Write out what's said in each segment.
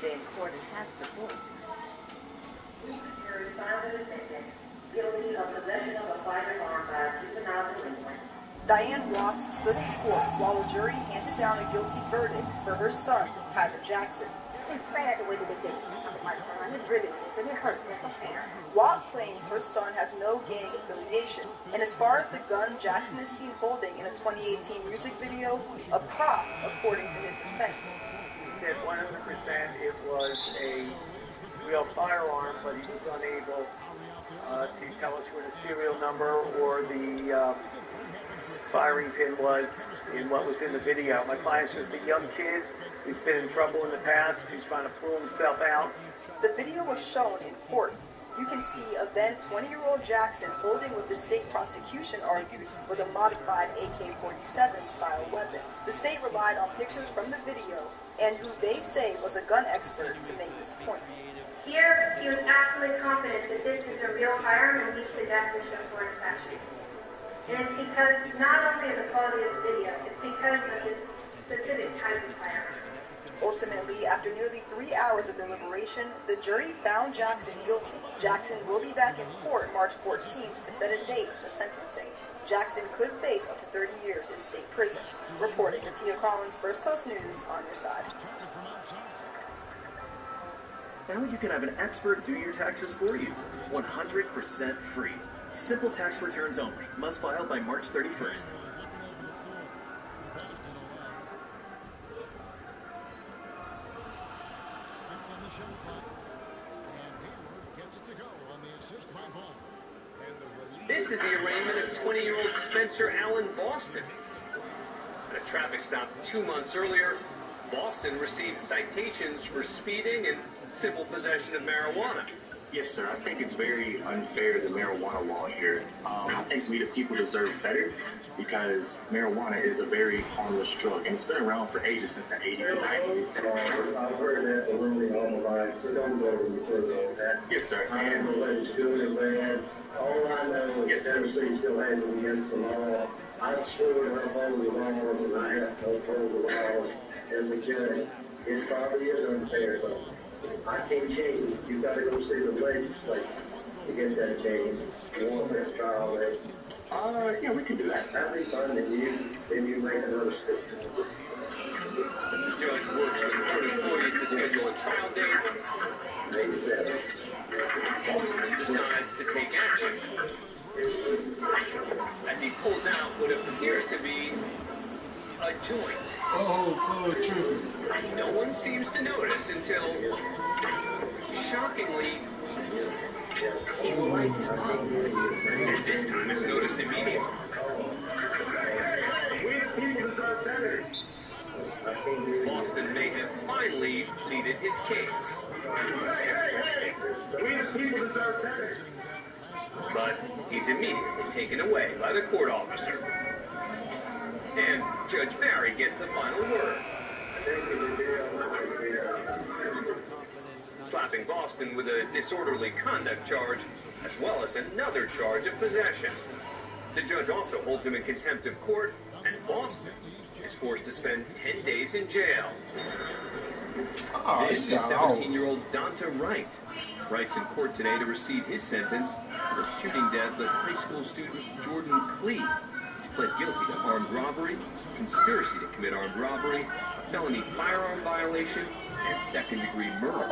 Tuesday in court and has the point. Jury found the defendant guilty of possession of a firearm by a juvenile delinquent. Diane Watts stood in court while the jury handed down a guilty verdict for her son, Tyler Jackson. It's sad the way that they get treated with my son. It really is, and it hurts as a parent. Watt claims her son has no gang affiliation, and as far as the gun Jackson is seen holding in a 2018 music video, a prop, according to his defense. He said 100% it was a real firearm, but he was unable to tell us where the serial number or the firing pin was in what was in the video. My client's just a young kid who's been in trouble in the past, who's trying to pull himself out. The video was shown in court. You can see a then 20-year-old Jackson holding what the state prosecution argued was a modified AK-47 style weapon. The state relied on pictures from the video and who they say was a gun expert to make this point. Here, he was absolutely confident that this is a real firearm and meets the definition for a statute. And it's because not only of the quality of the video, it's because of this specific type of firearm. Ultimately, after nearly 3 hours of deliberation, the jury found Jackson guilty. Jackson will be back in court March 14th to set a date for sentencing. Jackson could face up to 30 years in state prison. Reporting Tia Collins, First Coast News, on your side. Now you can have an expert do your taxes for you. 100% free. Simple tax returns only. Must file by March 31st. This is the arraignment of 20-year-old Spencer Allen Boston. At a traffic stop 2 months earlier, Boston received citations for speeding and simple possession of marijuana. Yes, sir. I think it's very unfair, the marijuana law here. I think we the people deserve better because marijuana is a very harmless drug, and it's been around for ages, since the 80s and 90s. I've heard that for really all my life, so don't go any further on that. Yes, sir. I don't know whether it's good or bad. All I know is Tennessee still has it against the law. I swear I follow the laws, and I have to follow the laws as a judge. It probably is unfair, but I can't change it. You've got to go see the legislature to get that change. You want that trial rate? Yeah, we can do that. That'd be fun, and you make another step. The judge works with court employees to schedule a trial date. May 7th. Boston decides to take action as he pulls out what appears to be a joint. Oh, true. No one seems to notice until, shockingly, he lights up. And this time it's noticed immediately. Boston may have finally pleaded his case. But he's immediately taken away by the court officer. And Judge Barry gets the final word. Slapping Boston with a disorderly conduct charge, as well as another charge of possession. The judge also holds him in contempt of court, and Boston is forced to spend 10 days in jail. This is 17-year-old Donta Wright. Wright's in court today to receive his sentence for the shooting death of high school student Jordan Clee. He's pled guilty to armed robbery, conspiracy to commit armed robbery, a felony firearm violation, and second-degree murder.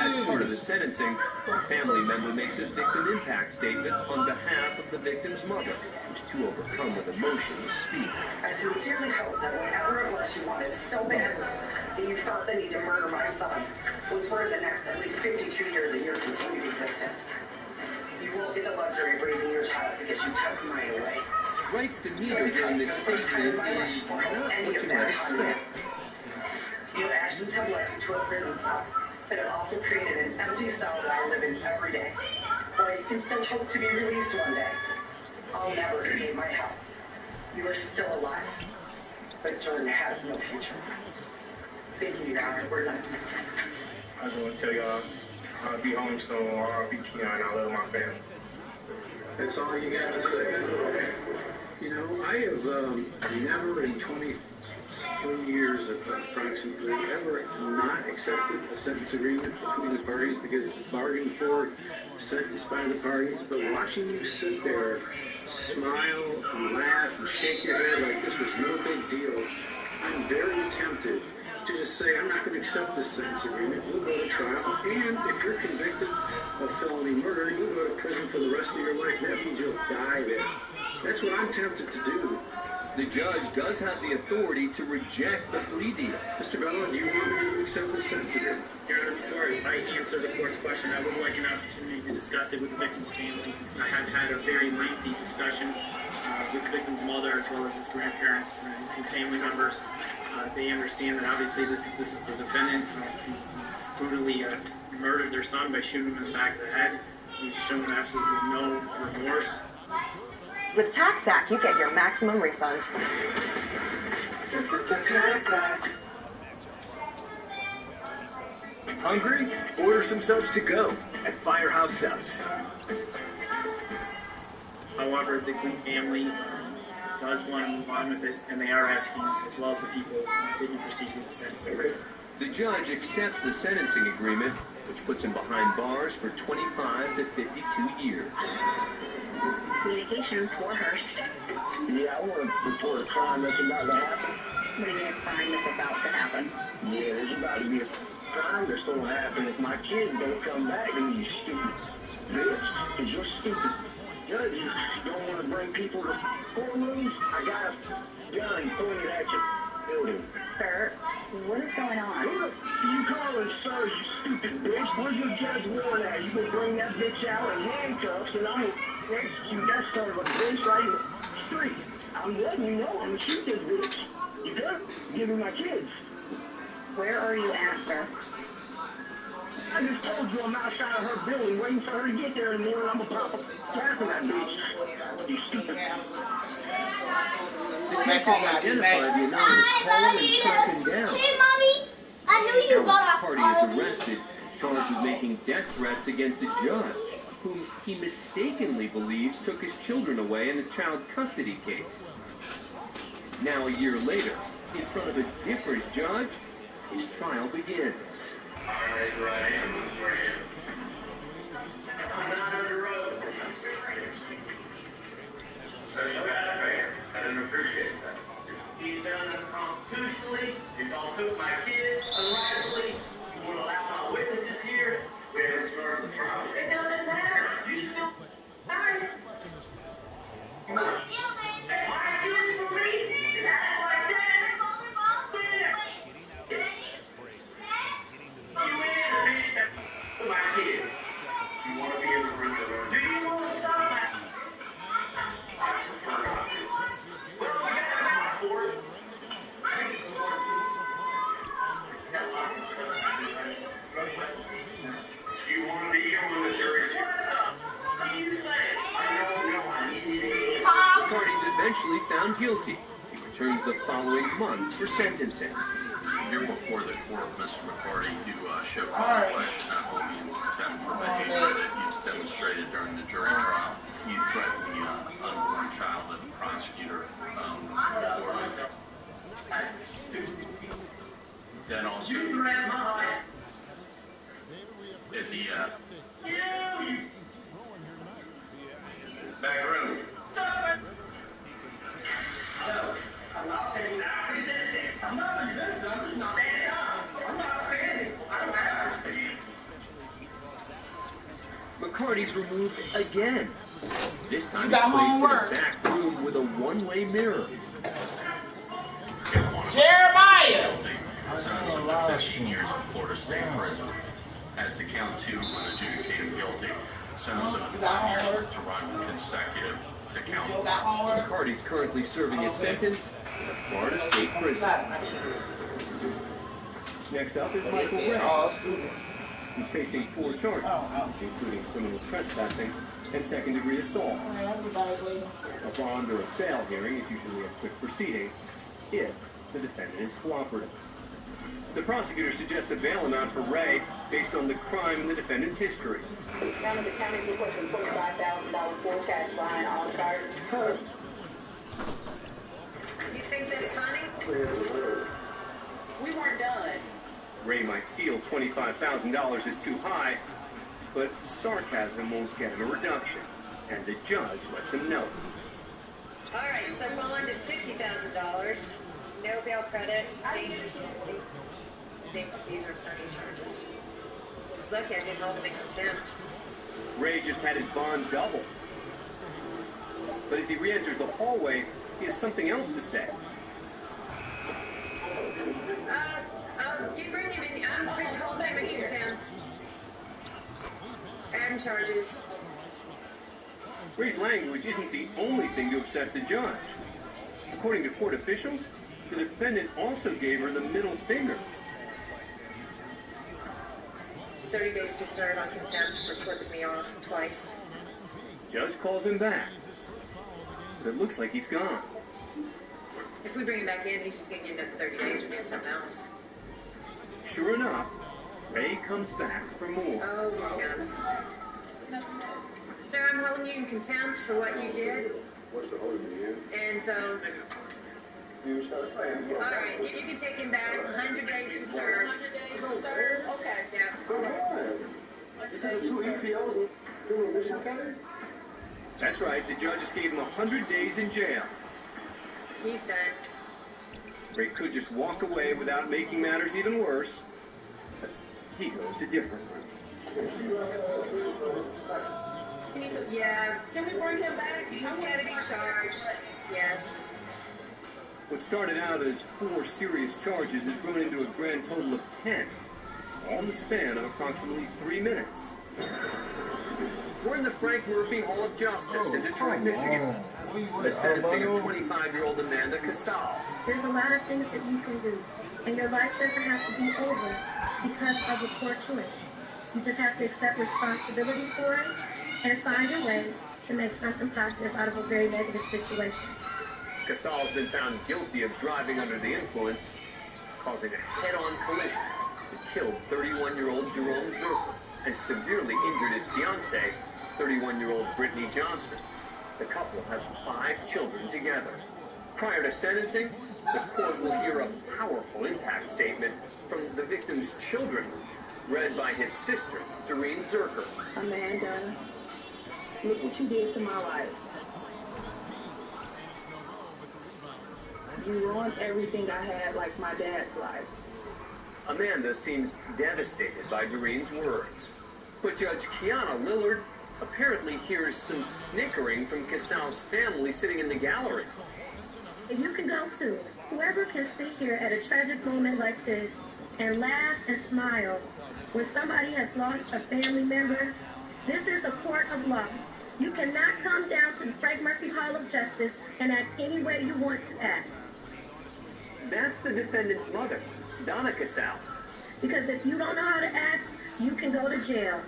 As part of the sentencing, a family member makes a victim impact statement on behalf of the victim's mother, who's too overcome with emotion to speak. I sincerely hope that whatever it was you wanted so badly that you felt the need to murder my son was worth the next at least 52 years of your continued existence. You won't get the luxury of raising your child because you took mine away. Wright's demeanor during this statement is not what you might expect. Your actions have led you to a prison cell, but have also created an empty cell that I live in every day, where you can still hope to be released one day. I'll never escape my help. You are still alive, but Jordan has no future. Thank you, Your Honor. We're done. I just want to tell y'all, I'll be home soon. I'll be Keon. I love my family. That's all you got to say. You know, I have never in 20 3 years approximately ever not accepted a sentence agreement between the parties because it's bargained for, sentenced by the parties. But watching you sit there, smile and laugh and shake your head like this was no big deal, I'm very tempted to just say, I'm not going to accept this sentence agreement. We'll go to trial. And if you're convicted of felony murder, you'll go to prison for the rest of your life. That means you'll die there. That's what I'm tempted to do. The judge does have the authority to reject the plea deal. Mr. Bella, do you want me to accept this sentence agreement? Your Honor, before I answer the court's question, I would like an opportunity to discuss it with the victim's family. I have had a very lengthy discussion with the victim's mother as well as his grandparents and some family members. They understand that obviously this is the defendant. He's brutally murdered their son by shooting him in the back of the head. He's shown absolutely no remorse. With TaxAct, you get your maximum refund. Hungry? Order some subs to go at Firehouse Subs. However, the Glee family does want to move on with this, and they are asking, as well as the people, that you proceed with the sentencing. The judge accepts the sentencing agreement, which puts him behind bars for 25 to 52 years. Communications for Hearst. Yeah, I want to report a crime that's about to happen. What do you mean a crime that's about to happen? Yeah, there's about to be a crime that's going to happen if my kids don't come back to me, you stupid bitch. Because you're stupid. Judges don't want to bring people to courtrooms. I got a gun pointed at your building. Sir, what is going on? Look, you calling sir, you stupid bitch. Where's your judge warrant at? You gonna bring that bitch out in handcuffs and I'm gonna execute that son of a bitch right in the street. I'm letting you know I'm gonna shoot this bitch. You good? Give me my kids. Where are you at, sir? I just told you I'm outside of her building waiting for her to get there in the morning. I'm gonna pop a cap in that bitch. You stupid. Detectives identified the anonymous caller and tracked him down. Hey, Mommy, I knew you got The party is arrested, charged with making death threats against a judge, whom he mistakenly believes took his children away in a child custody case. Now, a year later, in front of a different judge, his trial begins. I'm not on the road. I didn't appreciate that. He's done it constitutionally. He's all took my kids unrightfully. You want to allow my witnesses here? We haven't started the trial. It doesn't matter. You still married. My kids for me? Act like that? You in, bitch. My kids. You want to be in the room alone? Do you want to stop that? I prefer not to. Well, we got a mouth for it. You want to be here when the jury's here? What do you think? I don't know. The parties eventually found guilty. He returns the following month for sentencing. Here before the court, Mr. McCarty, you showed cause question not only in contempt for behavior that you demonstrated during the jury trial. You threatened the unborn child that the prosecutor reported. Then also, You threatened my life. at the You! back room. Stop it! No, I'm not saying that. Resisting. I'm not resisting. I'm just not standing up. I'm not standing. I don't have to stand. McCarty's removed again. This time he's placed in a back room with a one-way mirror. Jeremiah! Sentenced to 15 years in Florida State Prison. As to count 2 when adjudicated guilty, sentenced him to 5 years to run consecutive to count 1. McCarty's currently serving his sentence in a Florida State Prison. Next up is Michael Ray. He's facing 4 charges, including criminal trespassing and second-degree assault. A bond or a bail hearing is usually a quick proceeding if the defendant is cooperative. The prosecutor suggests a bail amount for Ray based on the crime and the defendant's history. Now the county is requesting $25,000 full cash behind all charges. You think that's funny? We weren't done. Ray might feel $25,000 is too high, but sarcasm won't get him a reduction, and the judge lets him know. All right, so bond is $50,000. No bail credit. He thinks these are felony charges. It's lucky I didn't hold him in contempt. Ray just had his bond doubled. But as he re-enters the hallway, he has something else to say. Bring him in. I'm holding him in contempt. And charges. Ray's language isn't the only thing to upset the judge. According to court officials, the defendant also gave her the middle finger. 30 days to serve on contempt for flipping me off twice. Judge calls him back, but it looks like he's gone. If we bring him back in, he's just going to get another 30 days for doing something else. Sure enough, Ray comes back for more. Oh, here he comes. Sir, I'm holding you in contempt for what you did. What's the holding me in? And so, all right, you can take him back. 100 days to serve. 100 days to serve? Okay. Yeah. Because of 2 EPOs and 2 remission carries? That's right, the judge just gave him 100 days in jail. He's done. Ray could just walk away without making matters even worse, but he goes a different route. Yeah. Can we bring him back? He's got to be charged. Yes. What started out as 4 serious charges has grown into a grand total of 10, all in the span of approximately 3 minutes. We're in the Frank Murphy Hall of Justice in Detroit, Michigan. The sentencing of 25-year-old Amanda Casal. There's a lot of things that you can do, and your life doesn't have to be over because of a poor choice. You just have to accept responsibility for it and find a way to make something positive out of a very negative situation. Casal has been found guilty of driving under the influence, causing a head-on collision that killed 31-year-old Jerome Zerker and severely injured his fiancée, 31-year-old Brittany Johnson. The couple have 5 children together. Prior to sentencing, the court will hear a powerful impact statement from the victim's children, read by his sister, Doreen Zerker. Amanda, look what you did to my life. You ruined everything I had, like my dad's life. Amanda seems devastated by Doreen's words. But Judge Kiana Lillard apparently hears some snickering from Casal's family sitting in the gallery. You can go too. Whoever can sit here at a tragic moment like this and laugh and smile when somebody has lost a family member, this is a court of law. You cannot come down to the Frank Murphy Hall of Justice and act any way you want to act. That's the defendant's mother, Donna Casal. Because if you don't know how to act, you can go to jail.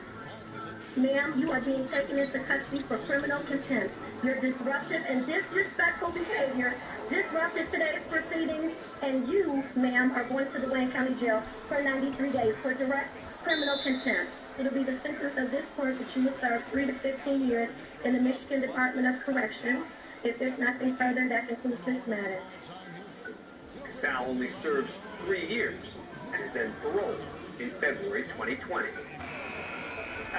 Ma'am, you are being taken into custody for criminal contempt. Your disruptive and disrespectful behavior disrupted today's proceedings, and you, ma'am, are going to the Wayne County Jail for 93 days for direct criminal contempt. It'll be the sentence of this court that you will serve 3 to 15 years in the Michigan Department of Corrections. If there's nothing further, that concludes this matter. Casal only serves 3 years and is then paroled in February 2020.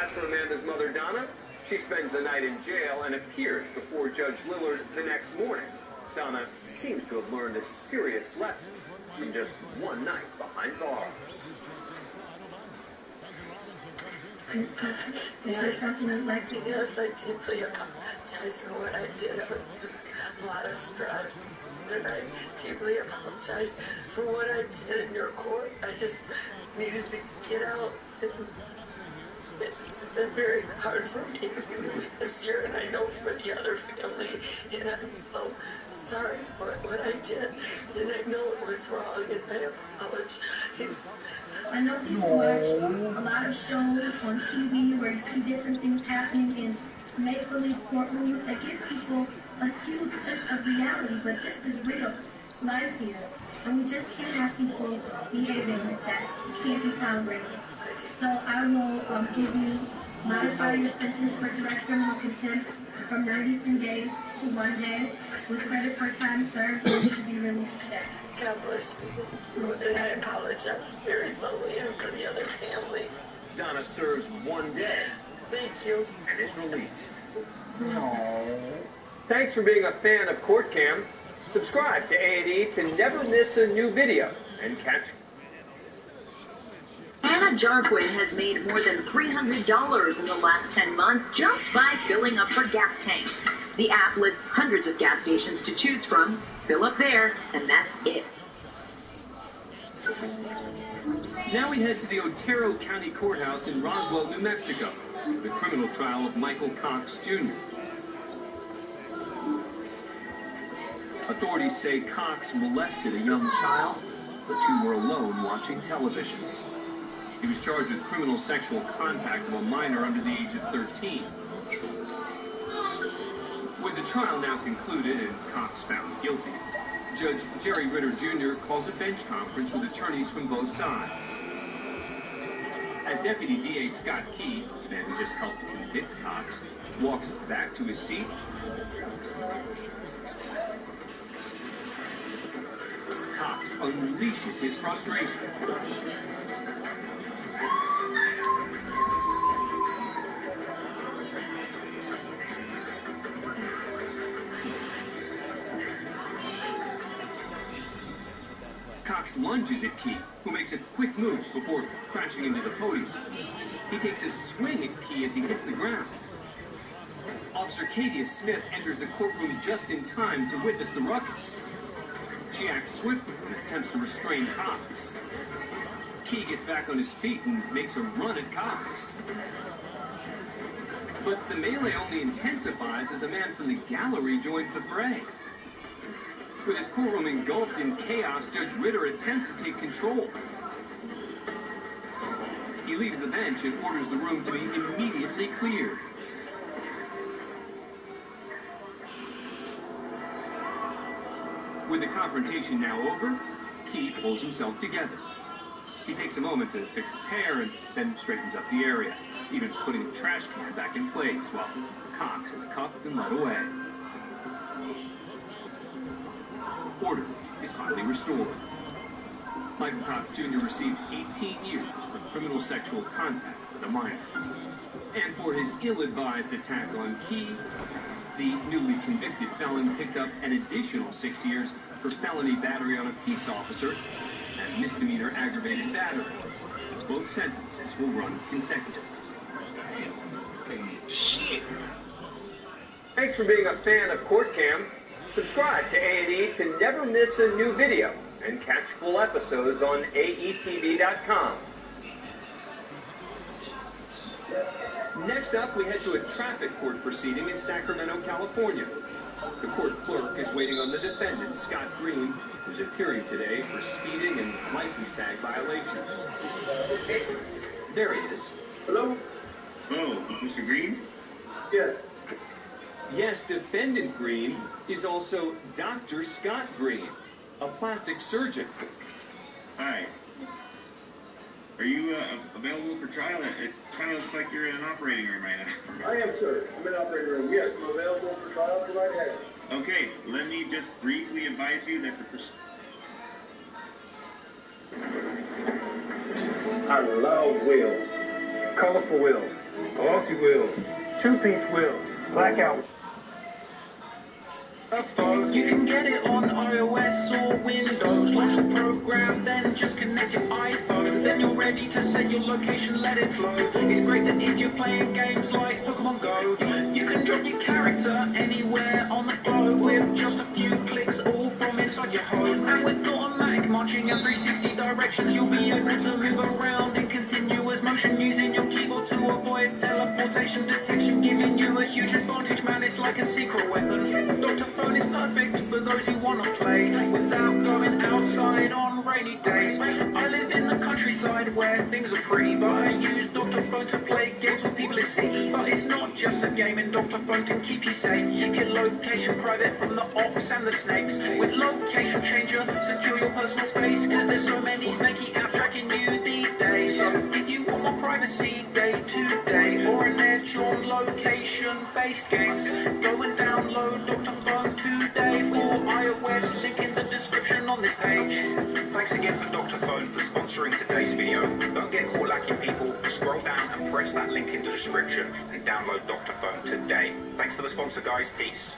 As for Amanda's mother, Donna, she spends the night in jail and appears before Judge Lillard the next morning. Donna seems to have learned a serious lesson from just one night behind bars. Is there something you'd like to say? Yes, I deeply apologize for what I did. I was under a lot of stress. And I deeply apologize for what I did in your court. I just needed to get out. It's been very hard for me this year, and I know for the other family. And I'm so sorry for what I did. And I know it was wrong, and I apologize. I know people watch a lot of shows on TV where you see different things happening in make-believe courtrooms that give people a skewed sense of reality, but this is real life here. And we just can't have people behaving like that. It can't be tolerated. So I will give you Modify your sentence for direct criminal contempt from 93 days to 1 day with credit for time served, and you should be released today. God bless you. And I apologize very slowly and for the other family. Donna serves 1 day Thank you. and is released. Thanks for being a fan of Court Cam. Subscribe to A&E to never miss a new video and catch. Anna Jarquin has made more than $300 in the last 10 months just by filling up her gas tanks. The app lists hundreds of gas stations to choose from. Fill up there, and that's it. Now we head to the Otero County Courthouse in Roswell, New Mexico, the criminal trial of Michael Cox Jr. Authorities say Cox molested a young child. The two were alone watching television. He was charged with criminal sexual contact of a minor under the age of 13. With the trial now concluded and Cox found guilty, Judge Jerry Ritter Jr. calls a bench conference with attorneys from both sides. As Deputy DA Scott Key, the man who just helped convict Cox, walks back to his seat, Cox unleashes his frustration. Cox lunges at Key, who makes a quick move before crashing into the podium. He takes a swing at Key as he hits the ground. Officer Katia Smith enters the courtroom just in time to witness the ruckus. She acts swiftly and attempts to restrain Cox. Key gets back on his feet and makes a run at Cox. But the melee only intensifies as a man from the gallery joins the fray. With his courtroom engulfed in chaos, Judge Ritter attempts to take control. He leaves the bench and orders the room to be immediately cleared. With the confrontation now over, Key pulls himself together. He takes a moment to fix a tear and then straightens up the area, even putting the trash can back in place while Cox is cuffed and led away. Order is finally restored. Michael Cox Jr. received 18 years for criminal sexual contact with a minor. And for his ill-advised attack on Key, the newly convicted felon picked up an additional 6 years for felony battery on a peace officer and misdemeanor aggravated battery. Both sentences will run consecutively. Shit! Thanks for being a fan of Court Cam. Subscribe to A&E to never miss a new video and catch full episodes on aetv.com. Next up, we head to a traffic court proceeding in Sacramento, California. The court clerk is waiting on the defendant, Scott Green, who's appearing today for speeding and license tag violations. There he is. Hello? Oh, Mr. Green? Yes. Yes, defendant Green is also Dr. Scott Green, a plastic surgeon. Hi. Are you available for trial? It kind of looks like you're in an operating room right now. I am, sir. I'm in the operating room. Yes, I'm available for trial. Go right ahead. Okay, let me just briefly advise you that I love wheels. Colorful wheels. Glossy wheels. Two-piece wheels. Blackout. A phone. You can get it on iOS or Windows. Launch the program, then just connect your iPhone. Then you're ready to set your location, let it flow. It's great that if you're playing games like Pokemon Go, you can drop your character anywhere on the globe with just a few clicks, all from inside your home. And with automatic marching and 360 directions, you'll be able to move around in continuous motion using your keyboard to avoid teleportation detection, giving you a huge advantage, man. It's like a secret weapon. Dr. Phone is perfect for those who want to play without going outside on rainy days. I live in the countryside where things are pretty, but I use Dr. Phone to play games with people in cities. But it's not just a game, and Dr. Phone can keep you safe. Keep your location private from the ops and the snakes. With Location Changer, secure your personal space, cause there's so many snaky apps tracking you these days. So if you want more privacy day to day, or an based games. Go and download Dr. Phone today for iOS, link in the description on this page. Thanks again for Dr. Phone for sponsoring today's video. Don't get caught lacking, people. Scroll down and press that link in the description and download Dr. Phone today. Thanks for the sponsor, guys. Peace.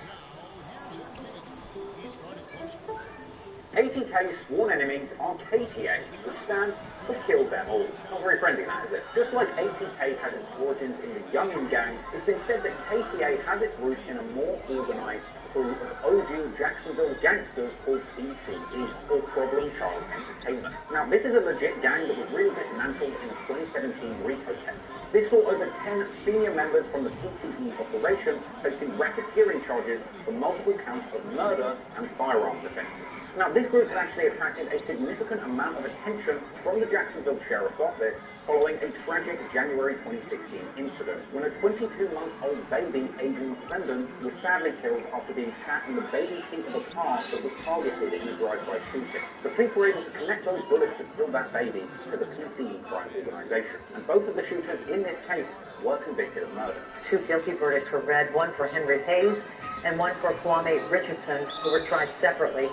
ATK's sworn enemies are KTA, which stands for Kill Them All. Not very friendly, that, is it? Just like ATK has its origins in the Youngin Gang, it's been said that KTA has its roots in a more organised crew of OG Jacksonville gangsters called PCE, or Problem Child Entertainment. Now, this is a legit gang that was really dismantled in a 2017 RICO case. This saw over 10 senior members from the PCE operation facing racketeering charges for multiple counts of murder and firearms offences. Now, this group had actually attracted a significant amount of attention from the Jacksonville Sheriff's Office following a tragic January 2016 incident when a 22-month-old baby, Adrian McClendon, was sadly killed after being shot in the baby seat of a car that was targeted in a drive-by shooting. The police were able to connect those bullets that killed that baby to the PCE crime organisation, and both of the shooters in this case were convicted of murder. 2 guilty verdicts were read, one for Henry Hayes and one for Kwame Richardson, who were tried separately.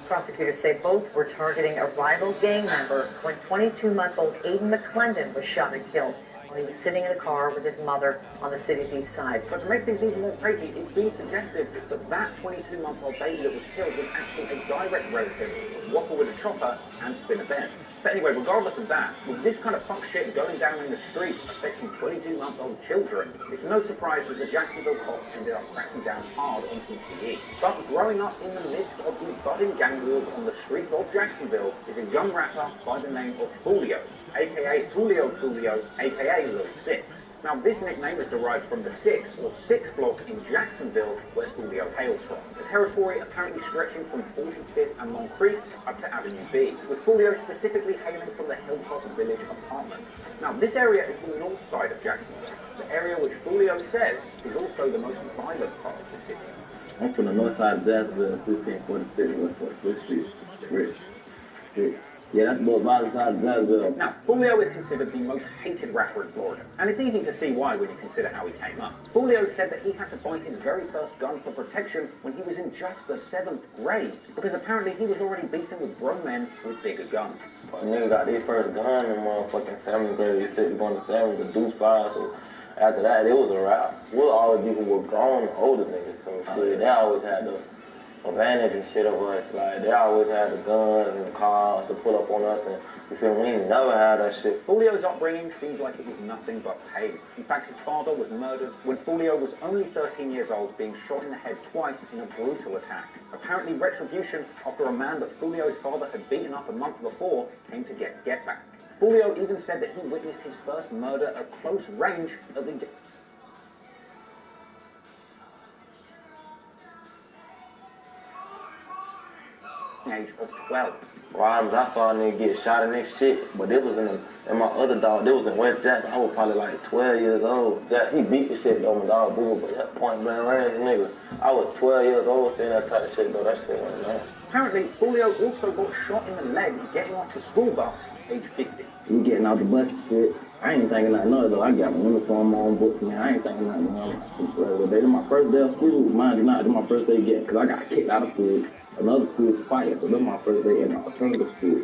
Prosecutors say both were targeting a rival gang member when 22-month-old Aiden McClendon was shot and killed while he was sitting in a car with his mother on the city's east side. But to make things even more crazy, it's being suggested that that 22-month-old baby that was killed was actually a direct relative of Whopper with a Chopper and Spinner Ben. But anyway, regardless of that, with this kind of fuck shit going down in the streets affecting 22-month-old children, it's no surprise that the Jacksonville cops ended up cracking down hard on PCE. But growing up in the midst of the budding gang wars on the streets of Jacksonville is a young rapper by the name of Julio, aka Julio, aka Lil Six. Now, this nickname is derived from the 6 or 6 block in Jacksonville, where Julio hails from. The territory apparently stretching from 45th and Moncrief up to Avenue B, with Julio specifically hailing from the Hilltop Village apartments. Now, this area is the north side of Jacksonville, the area which Julio says is also the most violent part of the city. I'm from the north side of Jacksonville, 1646 West 45th Street, Rich Street. Yeah, that's the most violent side of Jacksonville. Now, Julio is considered the most hated rapper in Florida, and it's easy to see why when you consider how he came up. Julio said that he had to buy his very first gun for protection when he was in just the 7th grade, because apparently he was already beefing with grown men with bigger guns. But nigga got his first gun in motherfucking 7th grade. He said he was going to 7th with deuce fire, so after that, it was a wrap. We'll always be with grown, older niggas, so shit, they always had the advantage and shit of us. Like, they always had the guns and the cars to pull up on us, and you feel me? We ain't never had that shit. Julio's upbringing seems like it was nothing but pain. In fact, his father was murdered when Julio was only 13 years old, being shot in the head twice in a brutal attack. Apparently retribution after a man that Julio's father had beaten up a month before came to get back. Julio even said that he witnessed his first murder at close range at the age of 12. Robs, I saw a nigga get shot in this shit, but it was in my other dog, it was in West Jackson. I was probably like 12 years old. He beat the shit though, my dog Boo, but that point blank range nigga, I was 12 years old seeing that type of shit though, that shit went down. Apparently, Julio also got shot in the leg getting off the school bus, age 50. We getting out the bus and shit. I ain't thinking nothing of it though. I got my uniform on, books, man. I ain't thinking nothing of it. This my first day of school. Mind you not, this my first day getting, because I got kicked out of school. Another school was fighting, so this my first day in the alternative school.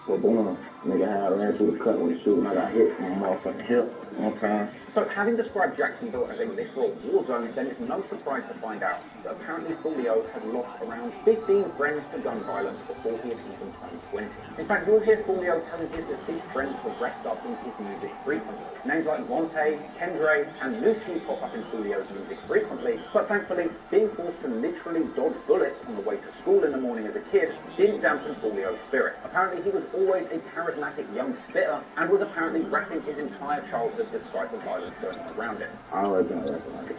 So boom, nigga had ran through the cut with the shoe and I got hit in my motherfucking hip one time. So having described Jacksonville as a literal war zone, then it's no surprise to find out that apparently Julio had lost around 15 friends to gun violence before he had even turned 20. In fact, you'll hear Julio telling his deceased friends to rest up in his music frequently. Names like Vontae, Kendre, and Lucy pop up in Julio's music frequently, but thankfully, being forced to literally dodge bullets on the way to school in the morning as a kid didn't dampen Julio's spirit. Apparently, he was always a charismatic young spitter and was apparently rapping his entire childhood despite the violence going on around him. I always been rapping like it.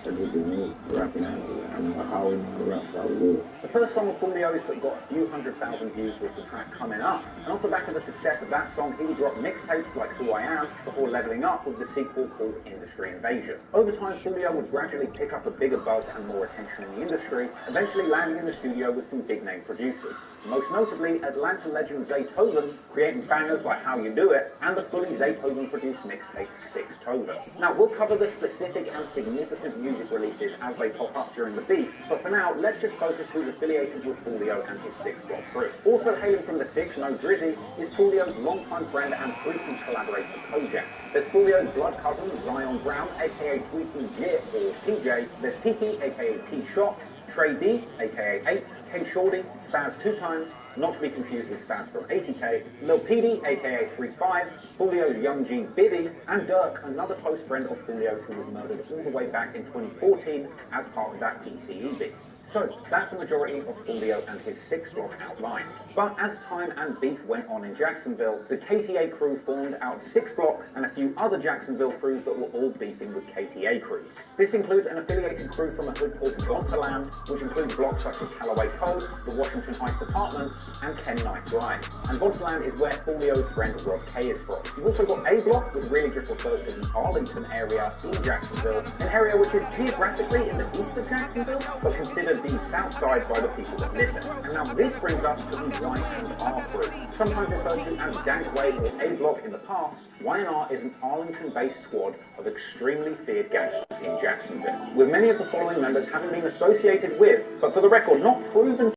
That's just me rapping out. I mean, I always know how to rap, so I was good. The first song of Fulio's that got a few 100,000 views was the track Coming Up, and off the back of the success of that song, he would drop mixtapes like Who I Am before leveling up with the sequel called Industry Invasion. Over time, Fulio would gradually pick up a bigger buzz and more attention in the industry, eventually landing in the studio with some big-name producers. Most notably, Atlanta legend Zaytoven, creating bangers like How You Do It, and the fully Zaytoven-produced mixtape Six Toven. Now, we'll cover the specific and significant music releases as they pop up during the beef, but for now, let's just focus who's affiliated with Fulio and his Six Block crew. Also hailing from the Six, no Drizzy, is Fulio's longtime friend and frequent collaborator Kojak. There's Fulio's blood cousin Zion Brown, aka Tweety J or PJ. There's Tiki, aka T-Shot, Trey D, aka 8, K Shorty, Spaz 2 times, not to be confused with Spaz from 80K, Lil PD, aka 35, Fulio's young G Bibby, and Dirk, another close friend of Fulio's who was murdered all the way back in 2014 as part of that DCE beef. So, that's the majority of Fulio and his Six Block outlined. But as time and beef went on in Jacksonville, the KTA crew formed out of Six Block and a few other Jacksonville crews that were all beefing with KTA crews. This includes an affiliated crew from a hood called Gontaland, which includes blocks such as Callaway Cove, the Washington Heights Apartments, and Ken Knight Drive. And Gontaland is where Fulio's friend Rob K is from. You've also got A Block, which really just refers to the Arlington area in Jacksonville, an area which is geographically in the east of Jacksonville, but considered the south side by the people that live there. And now this brings us to the Y&R crew. Sometimes referred to as Gankway or A Block in the past, Y&R is an Arlington-based squad of extremely feared gangsters in Jacksonville, with many of the following members having been associated with, but for the record not proven